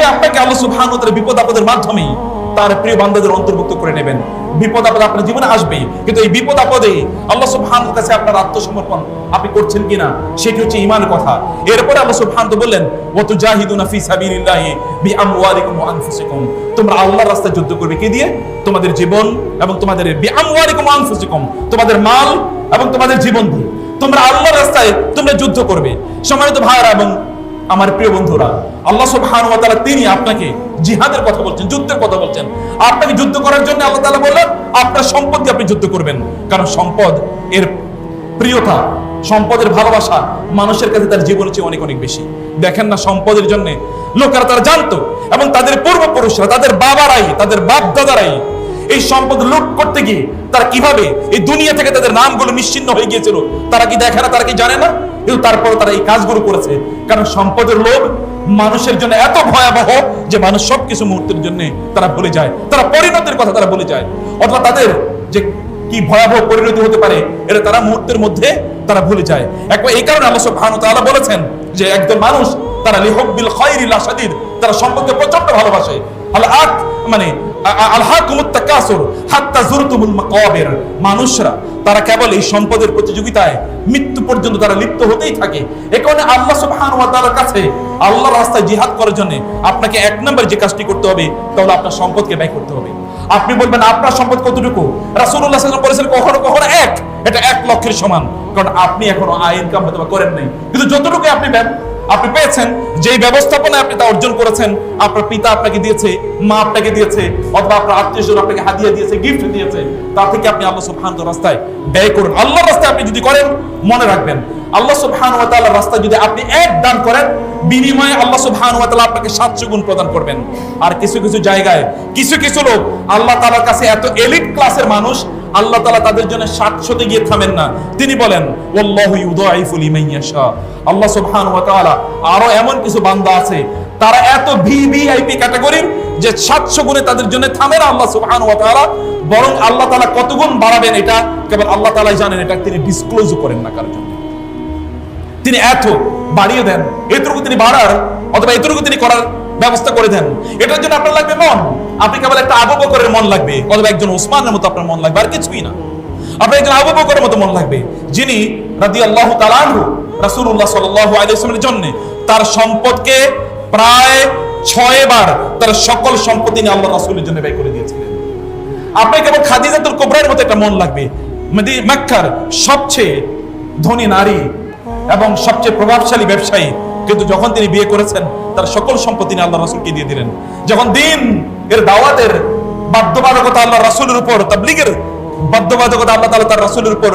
অবশ্যই আপনাকে আল্লাহ সুবহানাহু ওয়া তাআলা বিপদ আপদের মাধ্যমে তার প্রিয় বান্দাদের অন্তর্ভুক্ত করে নেবেন। বিপদ আপদ আপনার জীবনে আসবে, কিন্তু এই বিপদ আপদে আল্লাহ সুবহানাহু ওয়া তাআলার কাছে আপনার আত্মসমর্পণ আপনি করছেন কিনা, সেটি হচ্ছে ঈমানের কথা। এরপরে আল্লাহ সুবহানাহু ওয়া তাআলা বললেন, ওয়া তুজাহিদুনা ফি সাবিলিল্লাহি বিআমওয়ালিকুম ওয়া আনফুসিকুম, তোমরা আল্লাহর রাস্তায় যুদ্ধ করবে কি দিয়ে? তোমাদের জীবন এবং তোমাদের বিআমওয়ালিকুম ওয়া আনফুসিকুম, তোমাদের মাল এবং তোমাদের জীবন দিয়ে তোমরা আল্লাহর রাস্তায় তোমরা যুদ্ধ করবে। সম্মানিত ভাইরা এবং আমার প্রিয় বন্ধুরা, আল্লাহ সুবহানাহু ওয়া তাআলা তিনি আপনাকে জিহাদের কথা বলছেন, যুদ্ধের কথা বলছেন। আপনাকে যুদ্ধ করার জন্য আল্লাহ তাআলা বললেন আপনার সম্পদ দিয়ে আপনি যুদ্ধ করবেন, কারণ সম্পদ এর প্রিয়তা, সম্পদের ভালোবাসা মানুষের কাছে তার জীবনের চেয়ে অনেক অনেক বেশি। দেখেন না, সম্পদের জন্য লোকেরা তারা জানতো, এবং তাদের পূর্বপুরুষরা, তাদের বাবারাই, তাদের বাপ দাদারাই এই সম্পদ লুট করতে গিয়ে তারা কিভাবে এই দুনিয়া থেকে তাদের নামগুলো নিশ্চিহ্ন হয়ে গিয়েছিল, তারা কি দেখে না, তারা কি জানে না? কিন্তু তারপরে তারা এই কাজগুলো করেছে, কারণ সম্পদের লোভ মানুষের জন্য এত ভয়াবহ যে মানুষ সবকিছু মুহূর্তের জন্য তারা ভুলে যায়, তারা পরিণতির কথা তারা ভুলে যায়, অথবা তাদের যে কি ভয়াবহ পরিণতি হতে পারে এটা তারা মুহূর্তের মধ্যে তারা ভুলে যায়। একবার এই কারণে আল্লাহ সুবহানাহু ওয়া তাআলা বলেছেন যে একজন মানুষ তারা লিহুব্বিল খায়রি লাশাদীদ, তারা সম্পদকে প্রচন্ড ভালোবাসে। আলহাকুমুত তাকাসুর হাত্তা যুরতুমুল মাকাবির, মানুষরা তারা কেবল এই সম্পদের প্রতিযোগিতায় মৃত্যু পর্যন্ত তারা লিপ্ত হতেই থাকে। এই কারণে আল্লাহ সুবহানাহু ওয়া তাআলার কাছে আল্লাহর রাস্তায় জিহাদ করার জন্য আপনাকে এক নম্বর যে কাজটি করতে হবে তাহলে আপনার সম্পদকে ব্যয় করতে হবে। আপনি বলবেন আপনার সম্পদ কতটুকু? রাসূলুল্লাহ সাল্লাল্লাহু আলাইহি ওয়াসাল্লাম বলেছেন কখনো কখনো এটা 1 লক্ষের সমান, কারণ আপনি এখনো আয় ইনকাম হয়তো করেন নাই, কিন্তু যতটুকু আপনি পেয়েছেন, যেই ব্যবস্থাপনায় আপনি তা অর্জন করেছেন, আপনার পিতা আপনাকে দিয়েছে, মা আপনাকে দিয়েছে, অথবা আপনার আত্মীয়স্বজন আপনাকে হাদিয়া দিয়েছে, গিফট দিয়েছে, তার থেকে আপনি আল্লাহ সুবহানাহু ওয়া তাআলার রাস্তায় ব্যয় করুন। আল্লাহর রাস্তায় আপনি যদি করেন, মনে রাখবেন আল্লাহ সুবহানাহু ওয়া তাআলার রাস্তায় যদি আপনি এক দান করেন, বিনিময়ে আল্লাহ সুবহানাহু ওয়া তাআলা আপনাকে 700 গুণ প্রদান করবেন। আর কিছু কিছু জায়গায় কিছু লোক আল্লাহ তাআলার কাছে এত এলিট ক্লাসের মানুষ, আল্লাহ তাআলা তাদের জন্য 700তে গিয়ে থামেন না, তিনি বলেন ওয়াল্লাহু ইউদাইফু লিমান ইয়াশা। আল্লাহ সুবহানাহু ওয়া তাআলা আরো এমন কিছু বান্দা আছে তারা এত ভিভিআইপি ক্যাটাগরির যে 700 গুণে তাদের জন্য থামে না আল্লাহ সুবহানাহু ওয়া তাআলা, বরং আল্লাহ তাআলা কত গুণ বাড়াবেন এটা কেবল আল্লাহ তাআলাই জানেন, এটা তিনি ডিসক্লোজ করেন না কারোর জন্য। তিনি এত বাড়িয়ে দেন, এতটুকু তিনি বাড়ার অথবা এতটুকু তিনি করার ব্যবস্থা করে দেন। এটার জন্য আপনার লাগবে মন, আপনি কেবল একটা আবু বকরের মন লাগবে, অথবা একজন ওসমানের মতো আপনার মন লাগবে, আর কিছুই না। আপনার একজন আবু বকরের মতো মন লাগবে, যিনি রাদিয়াল্লাহু তাআলা আনহু রাসূলুল্লাহ সাল্লাল্লাহু আলাইহি ওয়াসাল্লামের জন্য তার সম্পদকে প্রায় 6 বার তার সকল সম্পত্তি নিয়ে আল্লাহর রাসূলের জন্য ব্যয় করে দিয়েছিলেন। আপনি কেবল খাদিজাতুল কুবরার মতো একটা মন লাগবে, মক্কার সবচেয়ে ধনী নারী এবং সবচেয়ে প্রভাবশালী ব্যবসায়ী, কিন্তু যখন তিনি বিয়ে করেছেন তার সকল সম্পত্তি নিয়ে আল্লাহ রাসূলকে দিয়ে দিলেন। যখন দিন এর দাওয়াতের বাধ্যবাধকতা আল্লাহ রাসূলের উপর, তাবলীগের বাধ্যবাধকতা আল্লাহ তাআলা তার রাসূলের উপর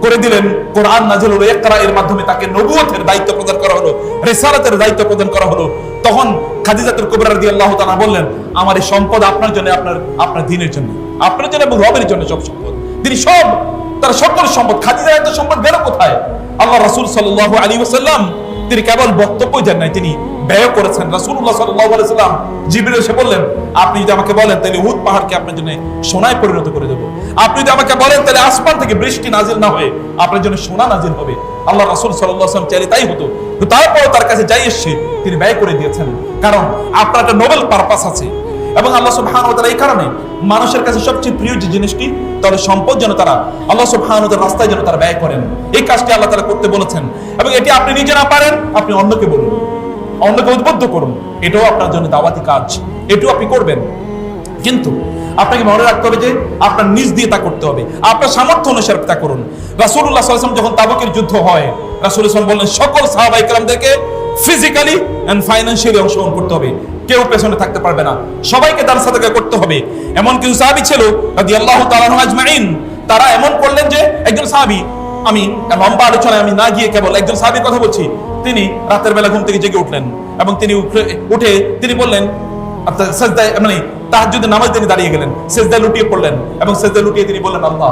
করে দিলেন, কোরআন নাযিল হলো, ইকরা এর মাধ্যমে তাকে নবুয়তের দায়িত্ব প্রদান করা হলো, রিসালাতের দায়িত্ব প্রদান করা হলো, তখন খাদিজাতুল কুবরা রাদিয়াল্লাহু তাআলা বললেন আমার এই সম্পদ আপনার জন্য, আপনার দ্বীনের জন্য, আপনার জন্য এবং রবের জন্য সব সম্পদ। তিনি তার সকল সম্পদ, খাদিজার এত সম্পদ গেল কোথায়? আল্লাহ রাসূল সাল্লাল্লাহু আলাইহি ওয়াসাল্লাম তিনি কেবল বক্তব্য দেন নাই, তিনি ব্যয় করেছেন। রাসূলুল্লাহ সাল্লাল্লাহু আলাইহি ওয়াসাল্লাম জিবরিল এসে বললেন আপনি যদি আমাকে বলেন তাহলে উহুদ পাহাড়কে আপনার জন্য সোনায় পরিণত করে দেব, আপনি যদি আমাকে বলেন তাহলে আসমান থেকে বৃষ্টি নাজিল না হয়ে আপনার জন্য সোনা নাজিল হবে। আল্লাহ রাসূল সাল্লাল্লাহু আলাইহি ওয়াসাল্লাম চাইলে তাই হতো, কিন্তু তারপরও তার কাছে যাই এসেছে তিনি ব্যয় করে দিয়েছেন, কারণ আপনার একটা নোবেল পারপাস আছে। এবং আল্লাহ সুবহানাহু ওয়া তাআলা এই কারণে মানুষের কাছে সবচেয়ে প্রিয় যে জিনিসটি, তাহলে সম্পদ যেন তারা আল্লাহ সুবহানাহু ওয়া তাআলার রাস্তায় যেন তারা ব্যয় করেন, এই কাজটি আল্লাহ তাআলা করতে বলেছেন। এবং এটি আপনি নিজে না পারেন, আপনি অন্যকে বলুন, অন্যকে উদ্বুদ্ধ করুন, এটাও আপনার জন্য দাওয়াতি কাজ, এটাও আপনি করবেন। কিন্তু আপনাকে মনে রাখতে হবে যে আপনার নিজ দিয়ে তা করতে হবে, আপনার সামর্থ্য অনুসারে তা করুন। রাসূলুল্লাহ সাল্লাল্লাহু আলাইহি ওয়াসাল্লাম যখন তাবুকের যুদ্ধ হয়, রাসূলুল্লাহ সাল্লাল্লাহু আলাইহি ওয়াসাল্লাম বললেন সকল সাহাবায়ে কেরাম থেকে ফিজিক্যালি এন্ড ফাইনান্সিয়ালি অংশগ্রহণ করতে হবে, কেউ পেছনে থাকতে পারবে না, সবাইকে দান সাদাকা করতে হবে। এমন কিছু সাহাবী ছিল রাদিয়াল্লাহু তাআলা আনহু আজমাইন, তারা এমন করলেন যে একজন সাহাবী, আমি লম্বা আলোচনায় আমি না গিয়ে কেবল একজন সাহাবীর কথা বলছি, তিনি রাতের বেলা ঘুম থেকে জেগে উঠলেন এবং তিনি উঠে তিনি বললেন সাজদায় তাহাজ্জুদের নামাজ তিনি দাঁড়িয়ে গেলেন, সিজদায় লুটিয়ে পড়লেন এবং সিজদায় লুটিয়ে তিনি বললেন আল্লাহ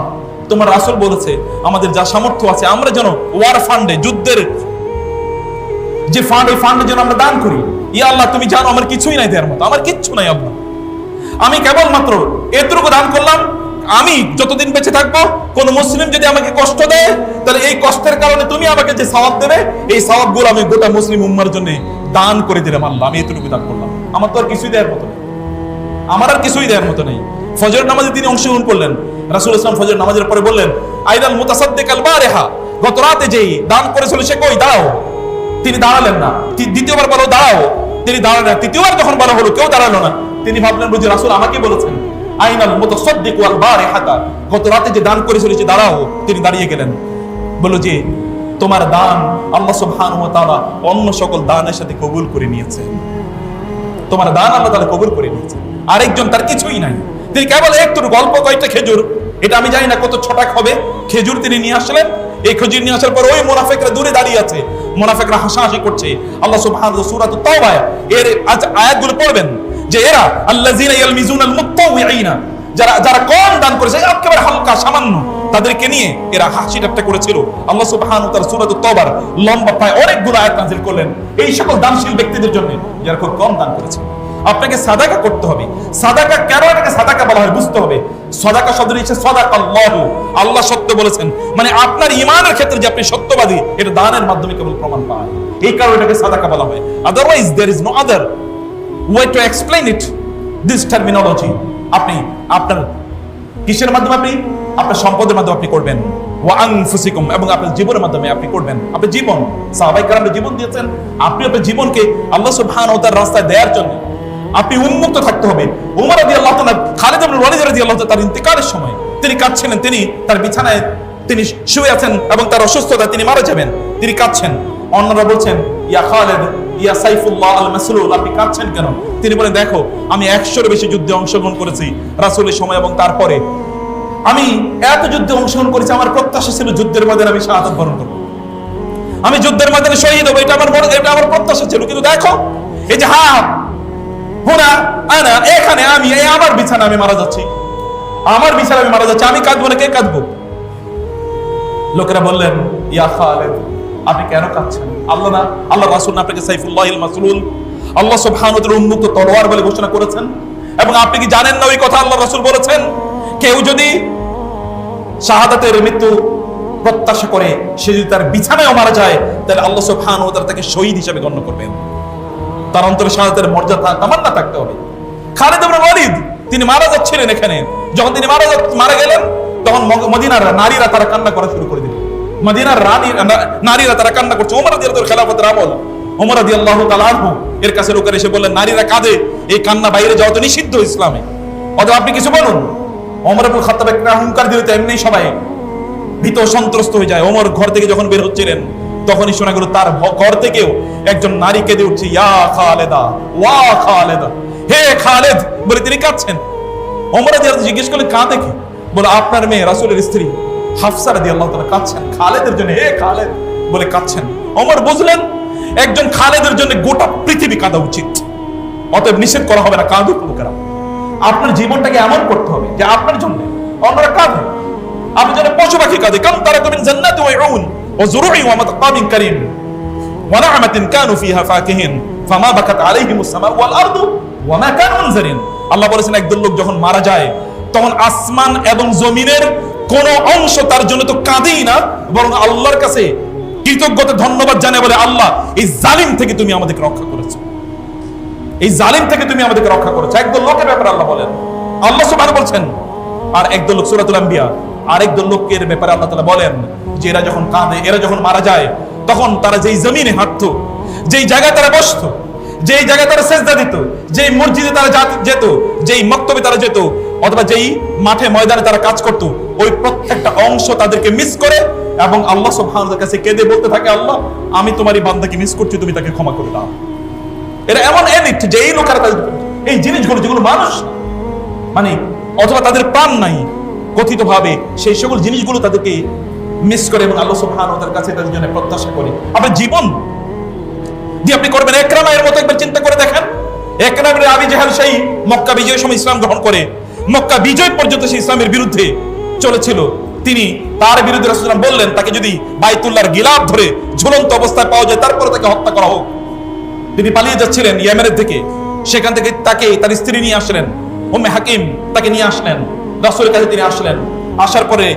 তোমার রাসূল বলেছে আমাদের যা সামর্থ্য আছে আমরা যেন ওয়ার ফান্ডে, যুদ্ধের যে ফান্ড, ওই ফান্ডে যেন আমরা দান করি। ইয়া আল্লাহ তুমি জানো আমার কিছুই নাই দেওয়ার মতো, আমার কিচ্ছু নাই আল্লাহ, আমি কেবলমাত্র এতটুকু দান করলাম, আমি যতদিন বেঁচে থাকবো কোন মুসলিম যদি আমাকে কষ্ট দেয় তাহলে এই কষ্টের কারণে তুমি আমাকে যে সওয়াব দেবে এই সওয়াবগুলো আমি গোটা মুসলিম উম্মার জন্য দান করে দিলাম আল্লাহ, আমি এতটুকু দান করলাম, আমার তো আর কিছুই দেওয়ার মতো নেই, আমার আর কিছুই দেওয়ার মতো নেই। ফজর নামাজে তিনি অংশগ্রহণ করলেন। রাসূল ইসলাম ফজর নামাজের পরে বললেন, আইদাল মুতাসাদ্দিক আল বারিহা, গত রাতে যেই দান করেছিল সে কই, দাঁড়াও। তিনি দাঁড়ালেন না। দ্বিতীয়বার বলো দাঁড়াও, তিনি দাঁড়ালেন না। তৃতীয়বার যখন বলা হলো কেউ দাঁড়ালো না, তিনি ভাবলেন বুঝি রাসূল আমাকে বলেছেন আইনাল মুতাসাদ্দিক ওয়াল বারিহাতা, গত রাতে যে দান করেছিল সে দাঁড়াও। তিনি দাঁড়িয়ে গেলেন, বলল যে তোমার দান আল্লাহ সুবহানাহু ওয়া তাআলা অন্য সকল দানের সাথে কবুল করে নিয়েছে, তোমার দান আল্লাহ তাআলা কবুল করে নিয়েছে। আরেকজন তার কিছুই নাই, তিনি কেবল একটু গল্প, কয়টা খেজুর, এটা আমি জানি না কত ছটাক হবে, খেজুর তিনি নিয়ে আসলেন। এই খেজুর নিয়ে আসার পর ওই মুনাফিকরা দূরে দাঁড়িয়ে আছে, মুনাফিকরা হাসাহাসি করছে। আল্লাহ সুবহানাহু সূরাতুত তাওবা এর আয়াতগুলো পড়বেন যে এরা আল্লাযিনা ইয়ালমিজুনাল মুত্তাওয়িঈনা, যারা কম দান করেছে একেবারে হালকা সামান্য, তাদেরকে নিয়ে এরা হাসি ঠাট্টা করেছিল। আল্লাহ সুবহানাহু ওয়া তাআলা সূরাতুত তাওবার লম্বা প্রায় অনেকগুলো আয়াত নাযিল করলেন এই সকল দানশীল ব্যক্তিদের জন্য যারা খুব কম দান করেছে। আপনাকে সাদাকা করতে হবে। সাদাকা কেন এটাকে সাদাকা বলা হয় বুঝতে হবে। সাদাকা শব্দের ইচ্ছে সাদাকাল্লাহু, আল্লাহ সত্য বলেছেন, মানে আপনার ঈমানের ক্ষেত্রে যে আপনি সত্যবাদী, এটা দানের মাধ্যমে কেবল প্রমাণ পায়, এই কারণে এটাকে সাদাকা বলা হয়। Otherwise there is no other way to explain it, this terminology. আপনি আপনার কিসের মাধ্যমে, আপনি আপনার সম্পদের মাধ্যমে আপনি করবেন, ওয়া আনফুসিকুম, এবং আপনার জীবনের মাধ্যমে আপনি করবেন। আপনার জীবন, সাহাবায়ে কেরাম জীবন দিয়েছেন, আপনি আপনার জীবনকে আল্লাহ সুবহানাহু ওয়া তাআলার রাস্তায় দেওয়ার জন্য আপনি উন্মুক্ত থাকতে হবে। ওমর রাদিয়াল্লাহু তাআলা, খালিদ ইবনে ওয়ালিদ রাদিয়াল্লাহু তাআলা তার ইন্তেকালের সময় তিনি কাঁদছিলেন, তিনি তার বিছানায় তিনি শুয়ে আছেন এবং তার অসুস্থতা, তিনি মারা যাবেন, তিনি কাঁদছেন। অন্যরা বলছেন ইয়া খালিদ ইয়া সাইফুল্লাহ আল মাসলুল, আপনি কাঁদছেন কেন? তিনি বলেন দেখো আমি 100-এর বেশি যুদ্ধে অংশগ্রহণ করেছি রাসূলের সময় এবং তারপরে আমি এত যুদ্ধে অংশগ্রহণ করেছি, আমার প্রত্যাশা ছিল যুদ্ধের ময়দানে আমি শাহাদাত বরণ করব, আমি যুদ্ধের ময়দানে শহীদ হব, এটা আমার প্রত্যাশা ছিল। কিন্তু দেখো এই যে হুনা আনা, এখানে আমি আমার বিছানা আমি মারা যাচ্ছি, আমার বিছানা আমি মারা যাচ্ছি, আমি কাঁদবো না, কে কাঁদবো? লোকেরা বললেন ইয়া খালিদ আপনি কেন কাঁদছেন? আল্লাহ না, আল্লাহ রাসূল না আপনাকে সাইফুল্লাহিল মাসলুল, আল্লাহ সুবহানাহু ওয়া তাআলা উন্মুক্ত তলোয়ার বলে ঘোষণা করেছেন? এবং আপনি কি জানেন না ওই কথা আল্লাহ রাসূল বলেছেন, কেউ যদি শাহাদাতের মৃত্যু প্রত্যাশা করে সে যদি তার বিছানায় মারা যায় তাহলে আল্লাহ সুবহানাহু ওয়া তাআলা তাকে শহীদ হিসেবে গণ্য করবেন। তার অন্তরে শাহাদাতের মর্যাদা তামান্না থাকতে হবে। খালিদ ইবনে ওয়ালিদ তিনি মারা যাচ্ছিলেন, এখানে যখন তিনি মারা গেলেন তখন মদিনার নারীরা তারা কান্না করা শুরু করে দিল। মদিনার নারীরা তারা কান্না করছে। ওমর রাদিয়াল্লাহু তাআলা খেলাফতের আমল, ওমর রাদিয়াল্লাহু তাআলা আনহু এর কাছে লোকেরা এসে বললেন নারীরা কাঁদে, এই কান্না বাইরে যাওয়া তো নিষিদ্ধ ইসলামে, অতএব আপনি কিছু বলুন। ওমর ইবনে খাত্তাব একটা হুঙ্কার দিলে তো এমনি সবাই ভীত সন্ত্রস্ত হয়ে যায়। ওমর ঘর থেকে যখন বের হচ্ছিলেন তখনই শোনা গেল তার ঘর থেকেও একজন নারী কেঁদে উঠছে, ইয়া খালেদা ওয়া খালেদা, হে খালেদ বলে তিনি কাঁদছেন। ওমর রাদিয়াল্লাহু জিজ্ঞেস করলেন কাঁদে কি? বলে আপনার মেয়ে রাসূলের স্ত্রী হাফসা রাদিয়াল্লাহু তাআলা কাঁদছেন খালেদের জন্য, হে খালেদ বলে কাঁদছেন। ওমর বুঝলেন একজন খালেদের জন্য গোটা পৃথিবী কাঁদা উচিত, অতএব নিষেধ করা হবে না, কাঁদুক লোকেরা। আপনার জীবনটাকে এমন করতে হবে যে আপনার জন্য অন্যরা কাঁদে, আপনি যেন পশু পাখি কাঁদে। কারণ তারা কবেন জান্নাতি ওয়া উন ওয়া যুরুই ওয়া মাতকামিন কারীম ওয়া না'মাতিন কানু ফিহা ফাকিহিন ফামা বাকাত আলাইহিমুস সামাউ ওয়াল আরদু ওয়া মা কানু মুনজিরিন। আল্লাহ বলেছেন একদল লোক যখন মারা যায় তখন আসমান এবং জমিনের কোন অংশ তার জন্য তো কাঁদেই না, বরং আল্লাহর কাছে কৃতজ্ঞতা ধন্যবাদ জানায় বলে আল্লাহ এই জালিম থেকে তুমি আমাদেরকে রক্ষা করেছো, এই জালিম থেকে তুমি আমাদেরকে রক্ষা করেছো। একদল লোকের ব্যাপারে আল্লাহ বলেন, আল্লাহ সুবহানাহু বলছেন। আর একদল লোক সূরাতুল আম্বিয়া আরেকদল লোকের ব্যাপারে আল্লাহ তাআলা বলেন যে এরা যখন কাঁদে, এরা যখন মারা যায় তখন তারা যেই জমিনে হাঁটতো, যেই জায়গায় তারা বসতো, যেই জায়গায় তারা সেজদা দিত, যেই মসজিদে তারা যেত, যেই মক্তবে তারা যেত, অথবা যেই মাঠে ময়দানে তারা কাজ করত, ওই প্রত্যেকটা অংশ তাদেরকে মিস করে এবং আল্লাহ সুবহানাহু ওয়া তাআলার কাছে কেঁদে বলতে থাকে আল্লাহ আমি তোমারই বান্দাকে মিস করছি, তুমি তাকে ক্ষমা করে দাও। এরা এমন এডিক্ট যে এই লোকেরা এই জিনিসগুলো যেগুলো মানুষ মানে অথবা তাদের প্রাণ নাই কথিত ভাবে সেই সকল জিনিসগুলো তাদেরকে মিস করে এবং আল্লাহ সুবহানাহু ওয়া তাআলার কাছে তাদের জন্য প্রত্যাশা করে। আপনার জীবন দিয়ে আপনি করবেন ইকরামের মতো একবার চিন্তা করে দেখেন। ইকরামের আবু জাহেল সেই মক্কা বিজয়ের সময় ইসলাম গ্রহণ করে মক্কা বিজয় পর্যন্ত সেই ইসলামের বিরুদ্ধে চলেছিল। তিনি তার বিরুদ্ধে রাসূলুল্লাহ সাল্লাল্লাহু আলাইহি ওয়াসাল্লাম বললেন তাকে যদি বাইতুল্লাহর গিলাফ ধরে ঝুলন্ত অবস্থায় পাওয়া যায় তারপরে তাকে হত্যা করা হোক। তিনি পালিয়ে যাচ্ছিলেন ইয়েমেনের থেকে, সেখান থেকে তাকে তার স্ত্রী নিয়ে আসলেন, উম্মে হাকিম তাকে নিয়ে আসলেন রাসূলের কাছে। তিনি আসলেন, আসার পরে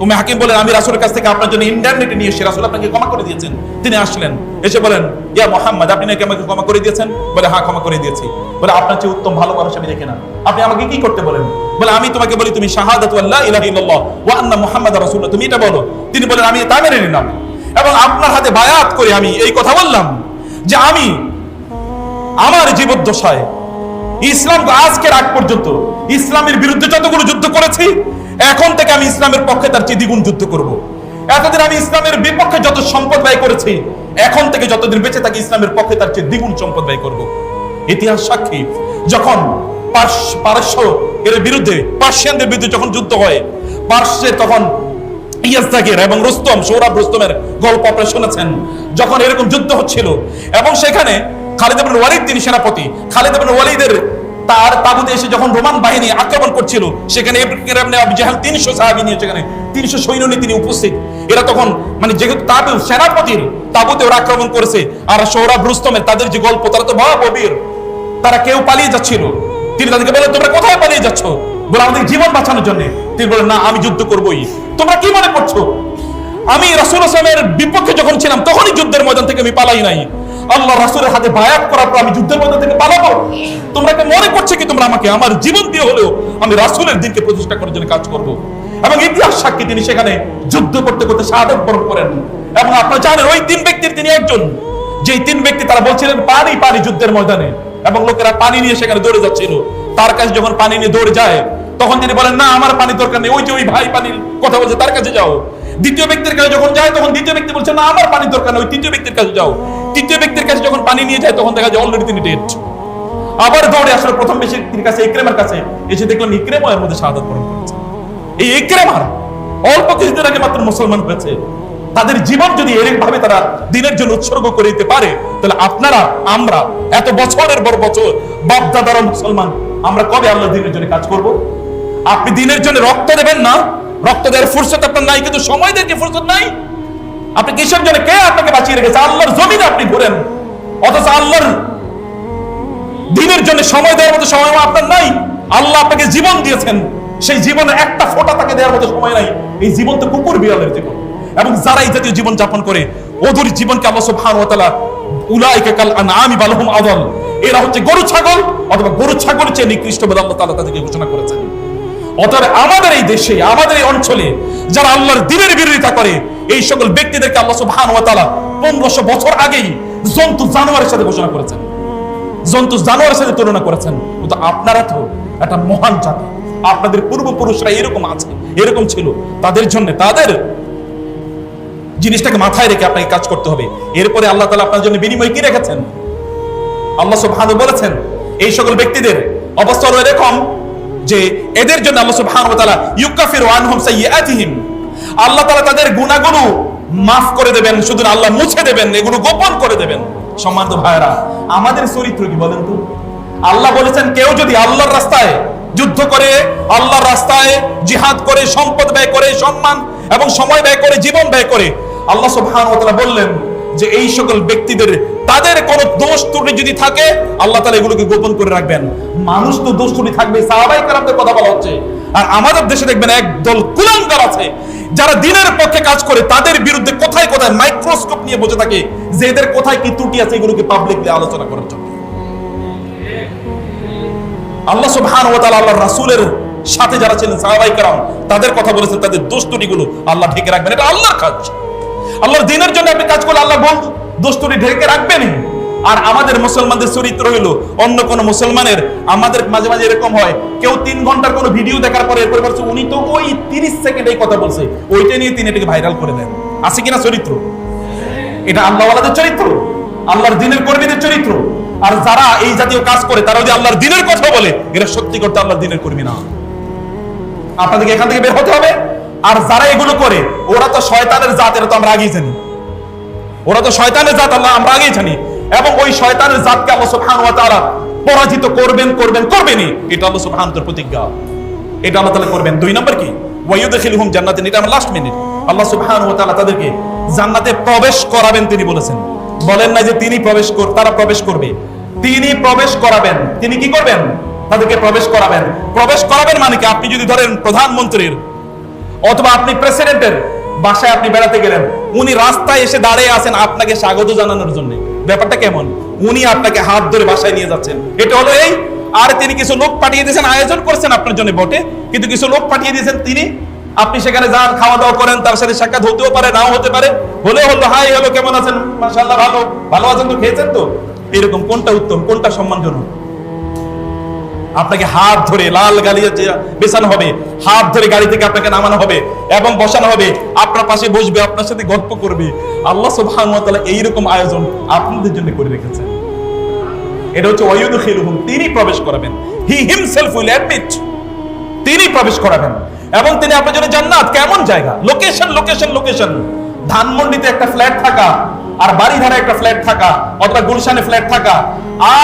উম্মে হাকিম বলেন, আমি রাসূলের কাছ থেকে আপনার জন্য ইন্টারনেটে নিয়ে এসে রাসূল আপনাকে ক্ষমা করে দিয়েছেন। তিনি আসলেন, এসে বলেন, ইয়া মুহাম্মদ, আপনি নাকি আমাকে ক্ষমা করে দিয়েছেন? বলে, হ্যাঁ ক্ষমা করে দিয়েছি। বলে, আপনার চেয়ে উত্তম ভালো মানুষ আমি দেখি না, আপনি আমাকে কি করতে বলেন? বলে, আমি তোমাকে বলি তুমি শাহাদাতু আল্লা ইলাহা ইল্লাল্লাহ ওয়া আন্না মুহাম্মাদার রাসূলুল্লাহ, তুমি এটা বলো। তিনি বলেন, আমি তা মেনে নিলাম এবং আপনার হাতে বায়াত করে আমি এই কথা বললাম যে আমি আমার জীবদ্দশায় ইসলাম আজকের আগ পর্যন্ত ইসলামের বিরুদ্ধে যতগুলো যুদ্ধ করেছি, এখন থেকে আমি ইসলামের পক্ষে তার চেয়ে দ্বিগুণ যুদ্ধ করব। এতদিন আমি ইসলামের বিপক্ষে যত সম্পদ ব্যয় করেছি, এখন থেকে যতদিন বেঁচে থাকি ইসলামের পক্ষে তার চেয়ে দ্বিগুণ সম্পদ ব্যয় করব। ইতিহাস সাক্ষী, যখন পারস্য এর বিরুদ্ধে, পার্সিয়ানদের বিরুদ্ধে যখন যুদ্ধ হয়, পার্শ্বে তখন ইয়াজদাগির এবং রুস্তম, সৌরভ রুস্তমের গল্প আপনারা শুনেছেন। যখন এরকম যুদ্ধ হচ্ছিল এবং সেখানে খালিদ ইবনে ওয়ালিদ তিনি সেনাপতি, খালিদ ইবনে ওয়ালিদের তার তাবুতে এসে যখন রোমান বাহিনী আক্রমণ করছিল, সেখানে ইবনে আবু জাহল 300 সাহাবী নিয়ে, সেখানে 300 সৈন্য নিয়ে তিনি উপস্থিত। এরা তখন মানে যেহেতু তাবু সেনাপতির তাবুতে ওরা আক্রমণ করেছে, আর সৌরভ রুস্তমের তাদের যে গল্প, তারা তো ভয়াবহ, তারা কেউ পালিয়ে যাচ্ছিল। তিনি তাদেরকে বলেন, তোমরা কোথায় পালিয়ে যাচ্ছ? বলে, আমাদের জীবন বাঁচানোর জন্য। তিনি বলেন, না আমি যুদ্ধ করবই। তোমরা কি মনে করছো আমি রাসূল সাল্লাল্লাহু আলাইহি বিপক্ষে যখন ছিলাম তখনই যুদ্ধের ময়দান থেকে আমি পালাই নাই? আল্লাহ রাসূলের হাতে বায়াত করার পর আমি যুদ্ধের ময়দান থেকে পালাবো? তোমরা কি মনে করছো কি তোমরা আমাকে আমার জীবন দিয়ে হলেও আমি রাসূলের দ্বীনকে প্রতিষ্ঠা করার জন্য কাজ করব? এবং ইতিহাস সাক্ষী, তিনি সেখানে যুদ্ধ করতে করতে শাহাদাত বরণ করেন। এবং আপনারা জানেন ওই 3 ব্যক্তির তিনি একজন, যেই 3 ব্যক্তি তারা বলছিলেন পানি পানি যুদ্ধের ময়দানে, এবং লোকেরা পানি নিয়ে সেখানে দৌড়ে যাচ্ছিল। তার কাছে যখন পানি নিয়ে দৌড়ে যায়, তখন তিনি বলেন, না আমার পানি দরকার নেই, ওই যে ওই ভাই পানির কথা বলছে তার কাছে যাও। দ্বিতীয় ব্যক্তির কাছে যখন যায়, তখন দ্বিতীয় ব্যক্তি বলছে, না আমার পানির দরকার নেই, ওই তৃতীয় ব্যক্তির কাছে যাও। তৃতীয় ব্যক্তির কাছে যখন পানি নিয়ে যায়, তখন দেখা যায় অলরেডি তিনি ডেড। আবার দৌড়ে আসলে প্রথম ব্যক্তির কাছে, ইকরামার কাছে এসে দেখলাম ইকরামা এর মধ্যে শাহাদাত বরণ করেছে। এই ইকরামার অল্প কিছুদিন আগে মাত্র মুসলমান হয়েছে। তাদের জীবন যদি এরকম ভাবে তারা দ্বীনের জন্য উৎসর্গ করে দিতে পারে, তাহলে আপনারা আমরা এত বছরের পর বছর বাপ দাদারা মুসলমান, আমরা কবে আল্লাহর দ্বীনের জন্য কাজ করব? আপনি দ্বীনের জন্য রক্ত দেবেন না, রক্ত দেওয়ার ফুরসত আপনার নাই, কিন্তু সময় দেওয়ার কি ফুরসত নাই? আপনি কিসের জন্য, কে আপনাকে বাঁচিয়ে রেখেছে? আল্লাহর জমিনে আপনি ঘুরেন, অথচ আল্লাহর দ্বীনের জন্য সময় দেওয়ার মতো সময় আপনার নাই। আল্লাহ আপনাকে জীবন দিয়েছেন, সেই জীবনের একটা ফোঁটা তাকে দেওয়ার মতো সময় নাই। এই জীবন তো কুকুর বিড়ালের জীবন। এবং যারা এই জাতীয় জীবন যাপন করে, ওদের জীবনকে আল্লাহ সুবহানাহু ওয়া তাআলা উলাইকা কাল আনআমি বাল হুম আযাল, এরা হচ্ছে গরু ছাগল অথবা গরু ছাগলের চেয়ে নিকৃষ্ট বলে আল্লাহ তাআলা তাদেরকে ঘোষণা করেছেন। অতএব আমাদের এই দেশে, আমাদের এই অঞ্চলে যারা আল্লাহর দ্বীনের বিরোধিতা করে, এই সকল ব্যক্তিদেরকে আল্লাহ সুবহানাহু ওয়া তাআলা 1500 বছর আগেই জন্তু জানোয়ারের সাথে ঘোষণা করেছেন, জন্তু জানোয়ারের সাথে তুলনা করেছেন। কিন্তু আপনারা তো একটা মহান জাতি, আপনাদের পূর্বপুরুষরা এরকম আছে, এরকম ছিল, তাদের জন্য তাদের জিনিসটাকে মাথায় রেখে আপনাকে কাজ করতে হবে। এরপরে আল্লাহ তাআলা আপনার জন্য বিনিময় কি রেখেছেন? আল্লাহ সুবহানাহু বলেছেন এই সকল ব্যক্তিদের অবস্থা হলো এরকম যে এদের জন্য আল্লাহ সুবহানাহু ওয়া তাআলা ইউকাফিরু আনহুম সাইয়্যাতিহিম, আল্লাহ তাআলা তাদের গুনাহগুলো মাফ করে দেবেন, শুধু আল্লাহ মুছে দেবেন, এগুলো গোপন করে দেবেন। সম্মানিত ভাইরা, আমাদের চরিত্র কি বলেন তো? আল্লাহ বলেছেন কেউ যদি আল্লাহর রাস্তায় যুদ্ধ করে, আল্লাহর রাস্তায় জিহাদ করে, সম্পদ ব্যয় করে, সম্মান এবং সময় ব্যয় করে, জীবন ব্যয় করে, আল্লাহ সুবহানাহু ওয়া তাআলা বললেন যে এই সকল ব্যক্তিদের তাদের কোনো দোষ ত্রুটি যদি থাকে, আল্লাহ তাআলা এগুলোকে গোপন করে রাখবেন। মানুষ তো দোষ ত্রুটি থাকবে, সাহাবায়ে কেরামদের কথা বলা হচ্ছে। আর আমাদের দেশে দেখবেন একদল কুলাঙ্গার আছে যারা দ্বীনের পক্ষে কাজ করে, তাদের বিরুদ্ধে কোথায় কোথায় মাইক্রোস্কোপ নিয়ে বসে থাকে যে এদের কোথায় কি ত্রুটি আছে, এগুলোকে পাবলিকলি আলোচনা করার জন্য। আল্লাহ সুবহানাহু ওয়া তাআলা আল্লাহর রাসূলের সাথে যারা ছিলেন সাহাবায়ে কেরাম, তাদের কথা বলেছেন, তাদের দোষ ত্রুটিগুলো আল্লাহ ঢেকে রাখবেন। এটা আল্লাহর কাজ। আল্লাহর দ্বীনের জন্য আপনি কাজ করলে আল্লাহ দোষ ত্রুটি ঢেকে রাখবেনই। আর আমাদের মুসলমানদের চরিত্র হইলো অন্য কোন মুসলমানের, আমাদের মাঝে মাঝে এরকম হয়, কেউ 3 ঘন্টার কোন ভিডিও দেখার পরে এরপরে বলছে উনি তো ওই 30 সেকেন্ড এই কথা বলছে, ওইটা নিয়ে তিনি এটাকে ভাইরাল করে দেন। আছে কিনা চরিত্র? এটা আল্লাহওয়ালাদের চরিত্র, আল্লাহর দ্বীনের কর্মীদের চরিত্র। আর যারা এই জাতীয় কাজ করে, তারা যদি আল্লাহর দ্বীনের কথা বলে, এরা সত্যি করতে আল্লাহর দ্বীনের কর্মী না। আপনাদেরকে এখান থেকে বের হতে হবে। আর যারা এগুলো করে, ওরা তো শয়তানের জাত, এটা তো আমরা আগেই জানি। ওরা তো শয়তানের জাত, আল্লাহ আমরা আগেই জানি। এবং ওই শয়তানের জাতকে আল্লাহ সুবহানাহু ওয়া তাআলা পরাজিত করবেন, করবেনই। এটা আল্লাহ সুবহানাহু ওয়া তাআলার প্রতিজ্ঞা, এটা আল্লাহ তাআলা করবেন। 2 নম্বর কি? ওয়ায়ুদখিলুহুম জান্নাতিন, এটা আমার লাস্ট মিনিট। আল্লাহ সুবহানাহু ওয়া তাআলা তাদেরকে জান্নাতে প্রবেশ করাবেন, তিনি বলেছেন। বলেন না যে তিনি তারা প্রবেশ করবে, তিনি প্রবেশ করাবেন। তিনি কি করবেন? তাদেরকে প্রবেশ করাবেন। প্রবেশ করাবেন মানে কি? আপনি যদি ধরেন প্রধানমন্ত্রীর অথবা আপনি প্রেসিডেন্টের বাসায় আপনি বেড়াতে গেলেন, উনি রাস্তায় এসে দাঁড়িয়ে আছেন আপনাকে স্বাগত জানানোর জন্য। ব্যাপারটা কেমন? উনি আপনাকে হাত ধরে বাসায় নিয়ে যাচ্ছেন, এটা হলো এই। আর তিনি কিছু লোক পাঠিয়ে দিয়েছেন, আয়োজন করছেন আপনার জন্য বটে, কিন্তু কিছু লোক পাঠিয়ে দিয়েছেন, তিনি আপনি সেখানে যান, খাওয়া দাওয়া করেন, তার সাথে সাক্ষাৎ হতেও পারে, নাও হতে পারে, হলে হলো হাই হ্যালো কেমন আছেন, মাশাআল্লাহ ভালো, ভালো আছেন তো, খেয়েছেন তো, এরকম কোনটা উত্তম, কোনটা সম্মানজনক? আপনাকে হাত ধরে লাল গালিয়ে বেছানো হবে, হাত ধরে গাড়ি থেকে আপনাকে নামানো হবে এবং বসানো হবে, আপনার পাশে বসবে, আপনার সাথে গল্প করবে। আল্লাহ সুবহানাহু ওয়া তাআলা এইরকম আয়োজন আপনাদের জন্য করে রেখেছেন। এটা হচ্ছে ওয়ায়ুদখিলুহুম, তিনি প্রবেশ করাবেন, হি হিমসেলফ উইল অ্যাডমিট, তিনি প্রবেশ করাবেন এবং তিনি আপনার জন্য জান্নাত। কেমন জায়গা, লোকেশন লোকেশন লোকেশন। ধানমন্ডিতে একটা ফ্ল্যাট থাকা আর বাড়িধারা একটা ফ্ল্যাট থাকা, অথবা গুলশানে ফ্ল্যাট থাকা,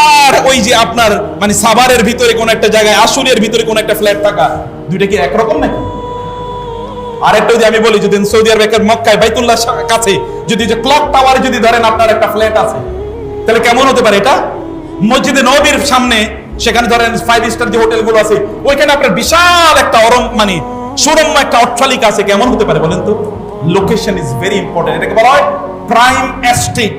আর ওই যে আপনার মানে সাভারের ভিতরে কোন একটা জায়গায়, আশুলিয়ার ভিতরে কোন একটা ফ্ল্যাট থাকা, দুইটা কি একরকম নাকি? আরেকটা যদি আমি বলি, যদি সৌদি আরবের মক্কায় বাইতুল্লাহ কাছে যদি যে ক্লক টাওয়ারে যদি ধরেন আপনার একটা ফ্ল্যাট আছে, তাহলে কেমন হতে পারে এটা? মসজিদে নববীর সামনে, সেখানে ধরেন 5 স্টার যে হোটেলগুলো আছে, ওইখানে আপনার বিশাল একটা মানে সুরম্য একটা অট্টালিকা আছে, কেমন হতে পারে বলেন তো? Location is very important. এটাকে বলা হয় প্রাইম এস্টেট।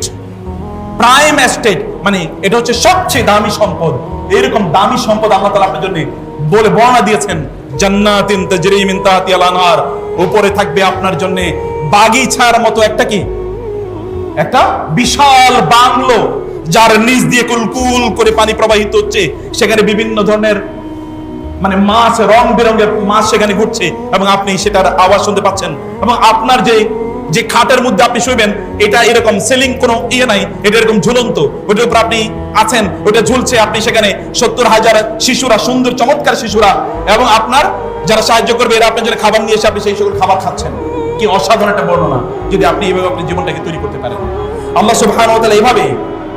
প্রাইম এস্টেট মানে এটা হচ্ছে সবচেয়ে দামি সম্পদ। এরকম দামি সম্পদ আল্লাহ তাআলা আপনার জন্য বলে বর্ণনা দিয়েছেন, জান্নাতিন তাজরি মিন তাহতিহাল আনহার, উপরে থাকবে আপনার জন্য বাগিচার মতো একটা কি, একটা বিশাল বাংলো, যার নিচ দিয়ে কুলকুল করে পানি প্রবাহিত হচ্ছে, সেখানে বিভিন্ন ধরনের মানে মাছ, রং বেরঙের মাছ সেখানে ঘুরছে এবং আপনি সেটার আওয়াজ শুনতে পাচ্ছেন। এবং আপনার যে খাটের মধ্যে আপনি শুইবেন, এটা এরকম সিলিং কোনো ইয়ে নাই, এটা এরকম ঝুলন্ত, ওটার উপর আপনি আছেন, ওটা ঝুলছে, আপনি সেখানে 70,000 শিশুরা, সুন্দর চমৎকার শিশুরা এবং আপনার যারা সাহায্য করবে, এরা আপনার জন্য খাবার নিয়ে এসে আপনি সেই সকল খাবার খাচ্ছেন। কি অসাধারণ একটা বর্ণনা, যদি আপনি এইভাবে আপনার জীবনটাকে তৈরি করতে পারেন। আল্লাহ সুবহানাহু ওয়া তাআলা এইভাবে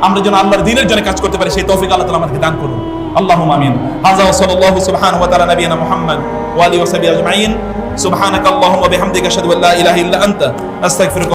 আমরা যেন আল্লাহর দ্বীনের জন্য কাজ করতে পারি, সেই তৌফিক আল্লাহ তাআলা আমাদেরকে দান করুন। আল্লাহুম্মা আমিন। হাযা ওয়া সাল্লাল্লাহু সুবহানাহু ওয়া তাআলা নবিয়ানা মুহাম্মদ ওয়া আলিহি ওয়া সাহবিহি আজমাইন। সুবহানাকাল্লাহুম্মা ওয়া বিহামদিকা আশহাদু আল্লা ইলাহা ইল্লা আনতা আস্তাগফিরুকা।